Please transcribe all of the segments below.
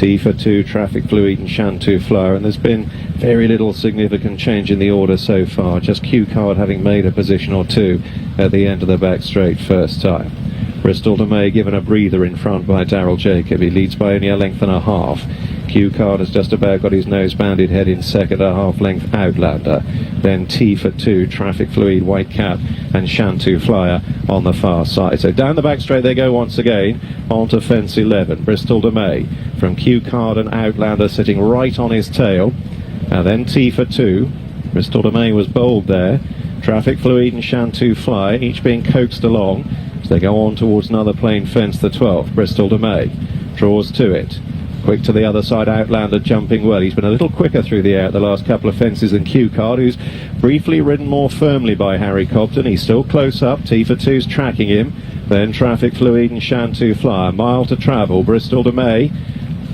T for 2, Traffic Fluid and Shantou Flyer, and there's been very little significant change in the order so far, just Q Card having made a position or two at the end of the back straight first time. Bristol de May given a breather in front by Daryl Jacob. He leads by only a length and a half. Q Card has just about got his nose banded head in second, a half length Outlander. Then T for 2, Traffic Fluid, White Cap and Shantou Flyer on the far side. So down the back straight they go once again, onto fence 11. Bristol de May from Q Card and Outlander sitting right on his tail. And then T for 2. Bristol de May was bold there. Traffic Fluid and Shantou Flyer each being coaxed along. They go on towards another plain fence, the 12th. Bristol de May draws to it. Quick to the other side, Outlander jumping well. He's been a little quicker through the air the last couple of fences than Q Card, who's briefly ridden more firmly by Harry Cobden. He's still close up. T for 2's tracking him. Then Traffic Fluid and Shantou Flyer. A mile to travel. Bristol de May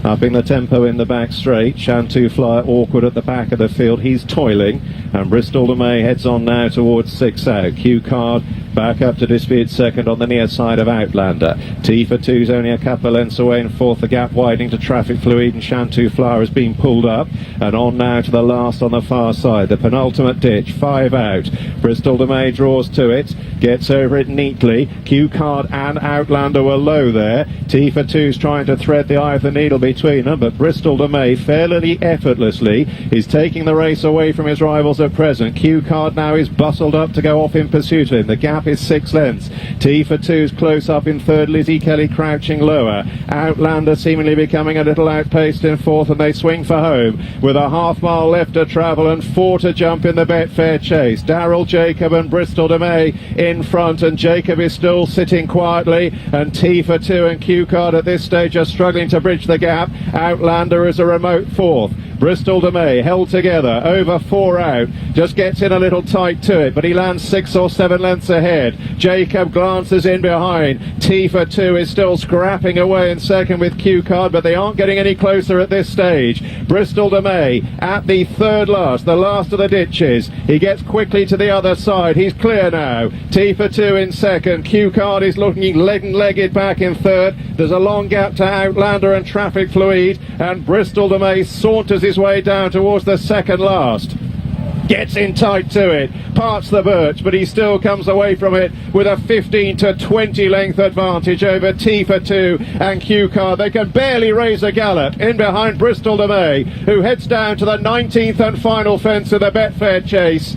upping the tempo in the back straight. Shantou Flyer awkward at the back of the field. He's toiling. And Bristol de May heads on now towards 6 out. Q Card back up to dispute second on the near side of Outlander. T for 2's only a couple of lengths away in fourth. The gap widening to Traffic Fluid and Shantou Flyer has been pulled up. And on now to the last on the far side. The penultimate ditch, 5 out. Bristol de May draws to it. Gets over it neatly. Q Card and Outlander were low there. T for 2's trying to thread the eye of the needle between them. But Bristol de May fairly effortlessly is taking the race away from his rivals at present. Q Card now is bustled up to go off in pursuit of him. The gap is 6 lengths. T for 2's close up in third. Lizzie Kelly crouching lower. Outlander seemingly becoming a little outpaced in fourth, and they swing for home with a half mile left to travel and 4 to jump in the Betfair chase. Daryl Jacob and Bristol de May in front, and Jacob is still sitting quietly, and T for 2 and Q Card at this stage are struggling to bridge the gap. Outlander is a remote fourth. Bristol de May held together over 4 out, just gets in a little tight to it, but he lands 6 or 7 lengths ahead. Jacob glances in behind. T for 2 is still scrapping away in second with Q Card, but they aren't getting any closer at this stage. Bristol de May at the third last, the last of the ditches. He gets quickly to the other side. He's clear now. T for 2 in second. Q Card is looking legged back in third. There's a long gap to Outlander and Traffic Fluid, and Bristol de May saunters his way down towards the second last. Gets in tight to it, parts the birch, but he still comes away from it with a 15 to 20 length advantage over T for 2 and Q Card. They can barely raise a gallop in behind Bristol de May, who heads down to the 19th and final fence of the Betfair chase.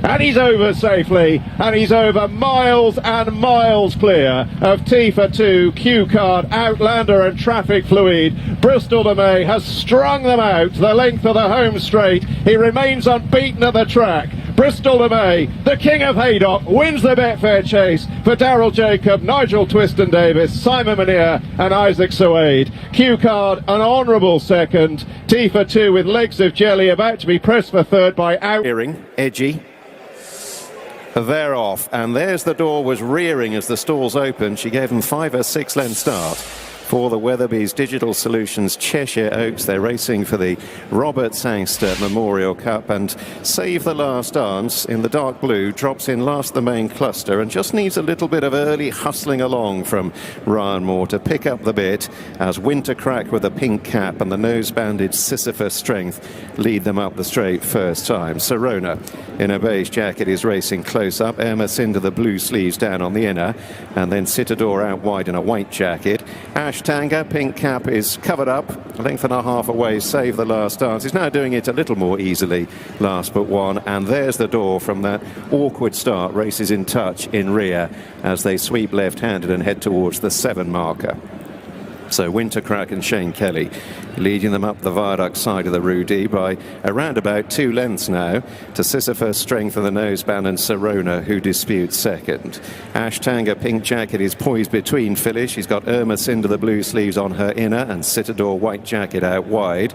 And he's over safely, and he's over miles and miles clear of T for 2, Q Card, Outlander and Traffic Fluid. Bristol de May has strung them out the length of the home straight. He remains unbeaten at the track. Bristol de May, the King of Haydock, wins the Betfair chase for Daryl Jacob, Nigel Twiston Davis, Simon Manier and Isaac Suede. Q Card an honourable second. T for 2 with legs of jelly about to be pressed for third by Out. Edgy. They're off, and there's the door was rearing as the stalls opened. She gave them 5 or 6 length start for the Weatherby's Digital Solutions Cheshire Oaks. They're racing for the Robert Sangster Memorial Cup, and Save the Last Dance in the dark blue drops in last the main cluster and just needs a little bit of early hustling along from Ryan Moore to pick up the bit as Winter Crack with the pink cap and the nose-banded Sisyphus Strength lead them up the straight first time. Serona in a beige jacket is racing close up. Irma Cinder the blue sleeves down on the inner, and then Citador out wide in a white jacket. Ashtanga, pink cap, is covered up, a length and a half away. Save the Last Dance is now doing it a little more easily, last but one, and there's the door from that awkward start. Races in touch in rear as they sweep left-handed and head towards the 7 marker. So Winter Crack and Shane Kelly leading them up the viaduct side of the Rue D by around about 2 lengths now to Sisyphus Strength and the noseband and Serona, who disputes second. Ashtanga pink jacket is poised between fillies. She's got Irma Cinder the blue sleeves on her inner and Citador white jacket out wide.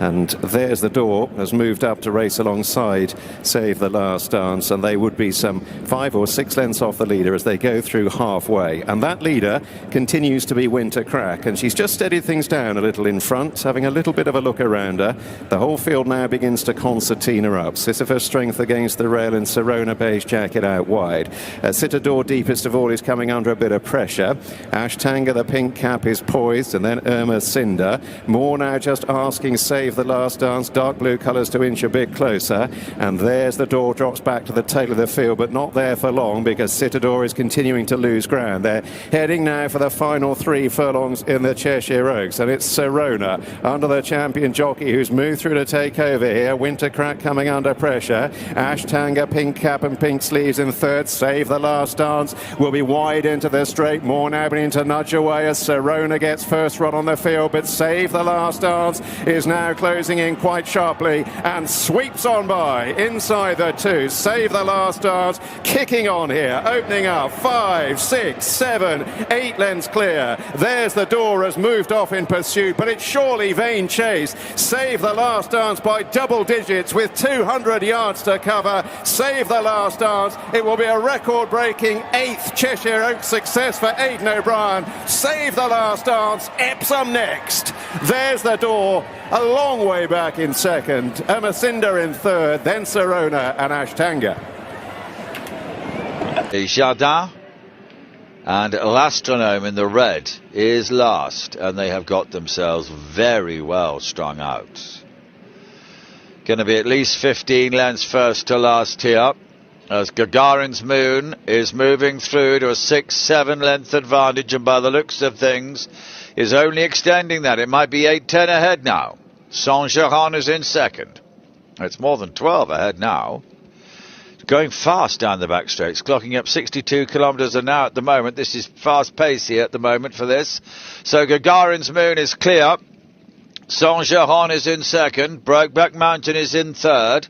And there's the door, has moved up to race alongside Save the Last Dance, and they would be some 5 or 6 lengths off the leader as they go through halfway. And that leader continues to be Winter Crack. second. She's just steadied things down a little in front, having a little bit of a look around her. The whole field now begins to concertina up. Sisyphus Strength against the rail and Serona Beige Jacket out wide. Citador, deepest of all, is coming under a bit of pressure. Ashtanga, the pink cap, is poised, and then Irma Cinder. More now just asking, save the last dance. Dark blue colours to inch a bit closer. And there's the door, drops back to the tail of the field, but not there for long because Citador is continuing to lose ground. They're heading now for the final 3 furlongs in the Cheshire Oaks, and it's Serona under the champion jockey who's moved through to take over here. Wintercrack coming under pressure. Ashtanga, pink cap and pink sleeves in third. Save the last dance will be wide into the straight. More now beginning to nudge away as Serona gets first run on the field, but Save the Last Dance is now closing in quite sharply and sweeps on by inside the 2. Save the Last Dance kicking on here, opening up 5, 6, 7, 8 lengths clear. There's the door, has moved off in pursuit, but it's surely vain chase. Save the Last Dance by double digits with 200 yards to cover. Save the Last Dance. It will be a record-breaking 8th Cheshire Oaks success for Aidan O'Brien. Save the Last Dance. Epsom next. There's the door, a long way back in second. Amacinda in third, then Serona and Ashtanga. Jardin and L'Astronome in the red is last, and they have got themselves very well strung out. Going to be at least 15 lengths first to last here, as Gagarin's Moon is moving through to a 6-7 length advantage, and by the looks of things is only extending that. It might be 8-10 ahead now. Saint-Geran is in second. It's more than 12 ahead now. Going fast down the back straights, clocking up 62 kilometres an hour at the moment. This is fast pace here at the moment for this. So Gagarin's Moon is clear. Saint-Geran is in second. Brokeback Mountain is in third.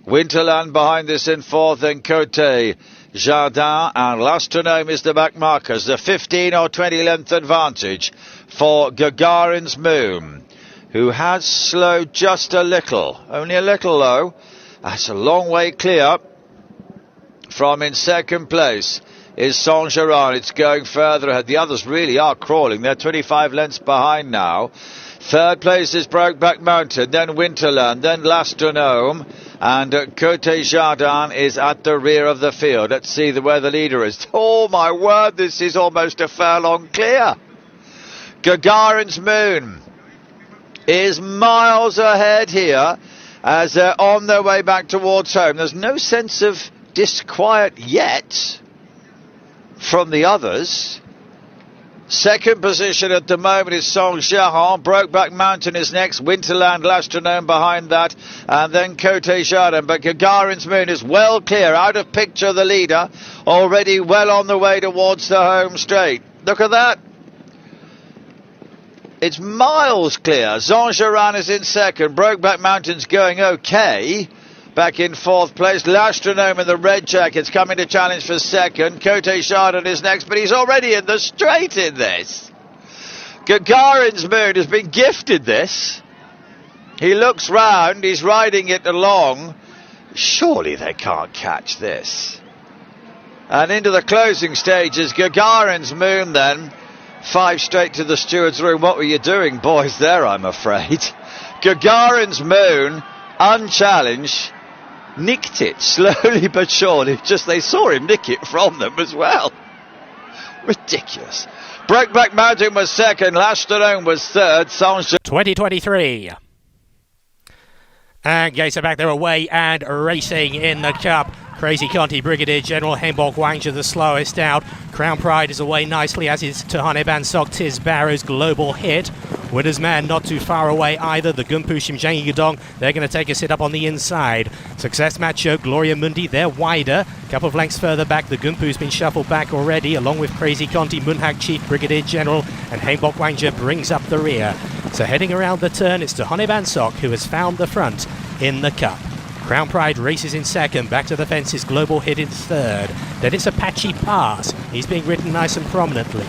Winterland behind this in fourth, then Cote Jardin and L'Astronome is the back markers. The 15 or 20 length advantage for Gagarin's Moon, who has slowed just a little, only a little though. That's a long way clear from in second place is Saint-Geran. It's going further ahead. The others really are crawling. They're 25 lengths behind now. Third place is Brokeback Mountain, then Winterland, then L'Astronome, and Cote Jardin is at the rear of the field. Let's see where the leader is. Oh my word, this is almost a furlong clear. Gagarin's Moon is miles ahead here as they're on their way back towards home. There's no sense of disquiet yet from the others. Second position at the moment is Saint-Geran. Brokeback Mountain is next. Winterland, L'Astronome behind that. And then Cote Jardin. But Gagarin's Moon is well clear. Out of picture, the leader. Already well on the way towards the home straight. Look at that. It's miles clear. Saint-Geran is in second. Brokeback Mountain's going okay. Back in fourth place. L'Astronome in the red jacket's coming to challenge for second. Cote Jardin is next, but he's already in the straight in this. Gagarin's Moon has been gifted this. He looks round, he's riding it along. Surely they can't catch this. And into the closing stages, Gagarin's Moon then. 5 straight to the steward's room. What were you doing, boys, there, I'm afraid? Gagarin's Moon, unchallenged, nicked it slowly but surely. Just they saw him nick it from them as well. Ridiculous. Brokeback Mountain was second. L'Astronome was third. 2023. And Gates are back there away and racing in the Cup. Crazy Conti, Brigadier General, Hembok Wangja the slowest out. Crown Pride is away nicely, as is Tahane Bansok, Tiz Barrow's Global Hit. Winner's Man not too far away either. The Gumpu Shimjangi Gudong, they're going to take a sit up on the inside. Success Macho, Gloria Mundi, they're wider. Couple of lengths further back, the Gumpu's been shuffled back already, along with Crazy Conti, Munhak Chief, Brigadier General, and Hembok Wangja brings up the rear. So heading around the turn, it's Tahane Bansok who has found the front in the Cup. Crown Pride races in second, back to the fences, Global Hit in third. Then it's Apache Pass, he's being ridden nice and prominently.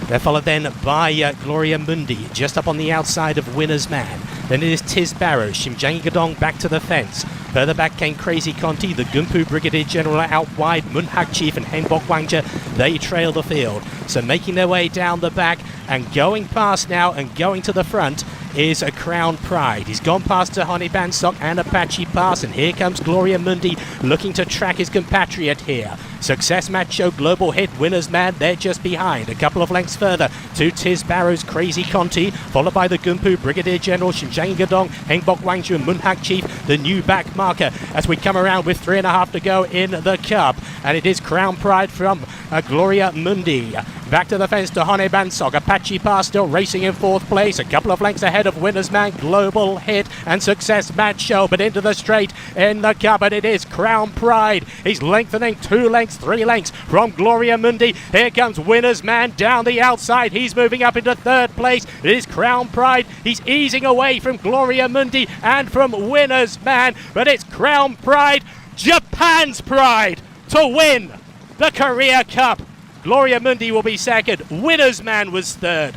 They're followed then by Gloria Mundi, just up on the outside of Winner's Man. Then it is Tiz Barrow, Shimjangi Gadong back to the fence. Further back came Crazy Conti, the Gumpu Brigadier General out wide, Munhak Chief and Hembok Wangja, they trail the field. So making their way down the back and going past now and going to the front is a Crown Pride. He's gone past Tahani Banstock and Apache Pass, and here comes Gloria Mundi looking to track his compatriot here. Success Macho, Global Hit, Winner's Man, they're just behind. A couple of lengths further to Tiz Barrow's Crazy Conti, followed by the Gumpu, Brigadier General, Xinjiang Gadong, Hengbok Wangju and Munhak Chief, the new back marker, as we come around with 3.5 to go in the Cup. And it is Crown Pride from Gloria Mundi. Back to the fence to Hane Bansok. Apache Pass still racing in 4th place. A couple of lengths ahead of Winner's Man, Global Hit and Success Macho. But into the straight in the Cup, and it is Crown Pride. He's lengthening 2 lengths, 3 lengths from Gloria Mundi. Here comes Winner's Man down the outside. He's moving up into 3rd place. It is Crown Pride. He's easing away from Gloria Mundi and from Winner's Man. But it's Crown Pride, Japan's pride, to win the Korea Cup. Gloria Mundi will be 2nd. Winner's Man was 3rd.